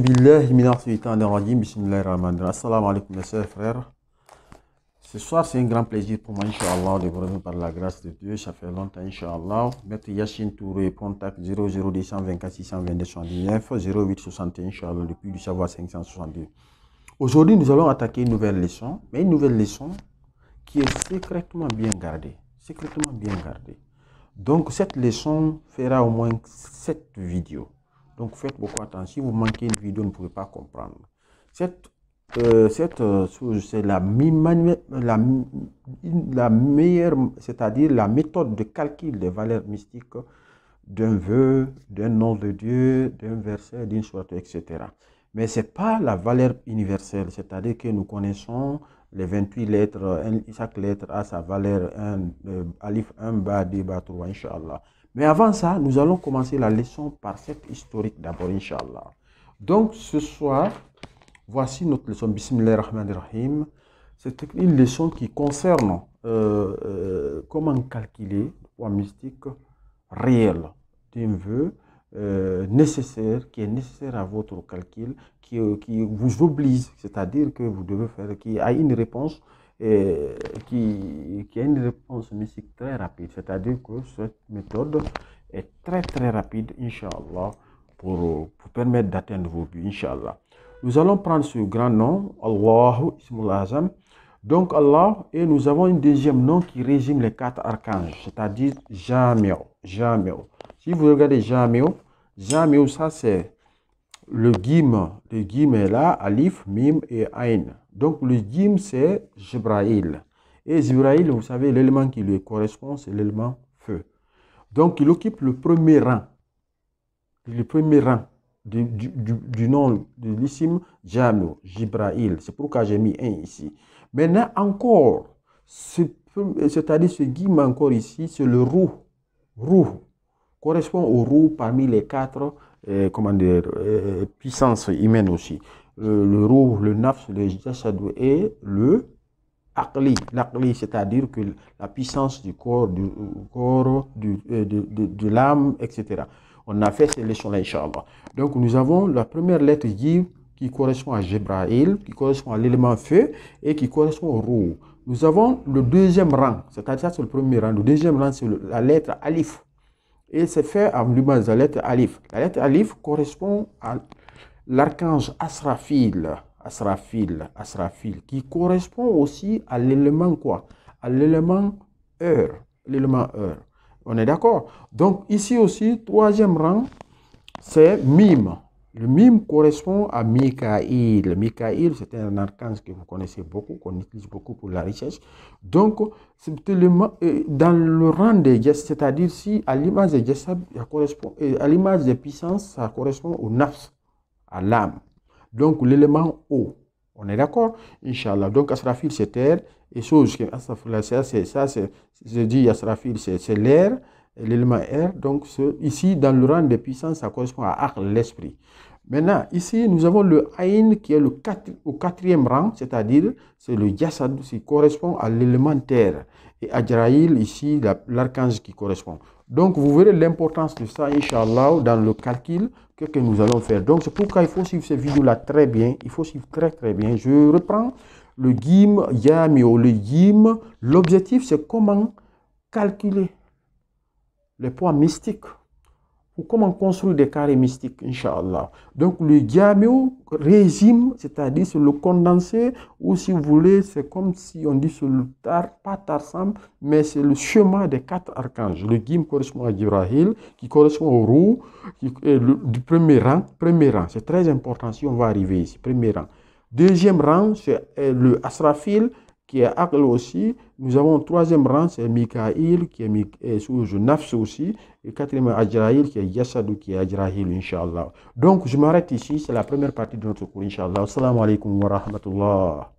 Billahi minash shaitanir rajim, bismillahirrahmanirrahim. Assalamu alaikum mes chers frères. Ce soir, c'est un grand plaisir pour moi, Inch'Allah, de vous revenir par la grâce de Dieu. Ça fait longtemps, Inch'Allah. Maître Yacine Touré, contact 00224 622 79 0861, Inch'Allah, le puits du savoir 562. Aujourd'hui, nous allons attaquer une nouvelle leçon, mais une nouvelle leçon qui est secrètement bien gardée. Secrètement bien gardée. Donc, cette leçon fera au moins 7 vidéos. Donc, faites beaucoup attention. Si vous manquez une vidéo, vous ne pouvez pas comprendre. Cette chose, c'est la meilleure, c'est-à-dire la méthode de calcul des valeurs mystiques d'un vœu, d'un nom de Dieu, d'un verset, d'une sourate, etc. Mais ce n'est pas la valeur universelle, c'est-à-dire que nous connaissons les 28 lettres, chaque lettre a sa valeur, alif 1, ba, 2, ba, 3, Inch'Allah. Mais avant ça, nous allons commencer la leçon par cette historique d'abord, Inch'Allah. Donc, ce soir, voici notre leçon, Bismillahirrahmanirrahim. C'est une leçon qui concerne comment calculer le poids mystique réel d'un vœu nécessaire, qui est nécessaire à votre calcul, qui vous oblige, c'est-à-dire que vous devez faire, qui a une réponse qui a une réponse mystique très rapide, c'est-à-dire que cette méthode est très rapide, Inch'Allah, pour permettre d'atteindre vos buts, Inch'Allah. Nous allons prendre ce grand nom, Allahu Ismul Azam. Donc Allah, et nous avons un deuxième nom qui résume les 4 archanges, c'est-à-dire Jami'u. Si vous regardez Jami'u, ça c'est le Gim est là, Alif, Mim et Ain. Donc le Gim c'est Jibraïl. Et Jibraïl, vous savez, l'élément qui lui correspond, c'est l'élément feu. Donc il occupe le premier rang. Du nom de l'ism Jami'u, Jibraïl. C'est pourquoi j'ai mis un ici. Maintenant encore, c'est-à-dire ce Gim encore ici, c'est le Ruh. Correspond au Ruh parmi les 4 puissances humaines aussi. Le Ruh, le Nafs, le Jasad et le Aqli. L'Aqli, c'est-à-dire que la puissance du corps, de l'âme, etc. On a fait ces leçons-là, Inch'Allah. Donc, nous avons la première lettre J qui correspond à Jibraïl, qui correspond à l'élément feu et qui correspond au Ruh. Nous avons le deuxième rang, c'est-à-dire ça c'est le premier rang. Le deuxième rang, c'est la lettre Alif. Et c'est fait en l'image de la lettre Alif. La lettre Alif correspond à l'archange Asrafil, qui correspond aussi à l'élément quoi? À l'élément heure. On est d'accord? Donc ici aussi, troisième rang, c'est Mim. Le Mim correspond à Mikaïl. Mikaïl, c'est un archange que vous connaissez beaucoup, qu'on utilise beaucoup pour la richesse. Donc, dans le rang des Jessad, c'est-à-dire si à l'image des Jessad, à l'image des puissances, ça correspond au Nafs, à l'âme. Donc, l'élément eau. On est d'accord? Inch'Allah. Donc, Asrafil, c'est terre. Et chose que je dis Asrafil, c'est l'air, l'élément air. Donc, ici, dans le rang des puissances, ça correspond à Aql, l'esprit. Maintenant, ici, nous avons le Aïn qui est au 4e rang, c'est-à-dire, c'est le Jasad qui correspond à l'élément terre. Et Ajraïl, ici, l'archange qui correspond. Donc, vous verrez l'importance de ça, Inch'Allah, dans le calcul que nous allons faire. Donc, c'est pourquoi il faut suivre ces vidéos-là très bien. Il faut suivre très bien. Je reprends le Gim, Jami'u, le Gim. L'objectif, c'est comment calculer les poids mystiques ou comment construire des carrés mystiques, Inch'Allah. Donc, le Jami'u résume, c'est-à-dire c'est le condensé, ou si vous voulez, c'est comme si on dit sur le pas Tarsam, mais c'est le chemin des 4 archanges. Le Gim correspond à Jibrahil, qui correspond au Ruh, du premier rang. C'est très important si on va arriver ici, premier rang. Deuxième rang, c'est le Asrafil, qui est Aql aussi. Nous avons le 3e rang, c'est Mikaïl, qui est sous le Nafs aussi. Et 4e, Ajraïl, qui est Yasadou, qui est Ajraïl, Inch'Allah. Donc, je m'arrête ici. C'est la première partie de notre cours, Inch'Allah. Assalamu alaikum wa rahmatullah.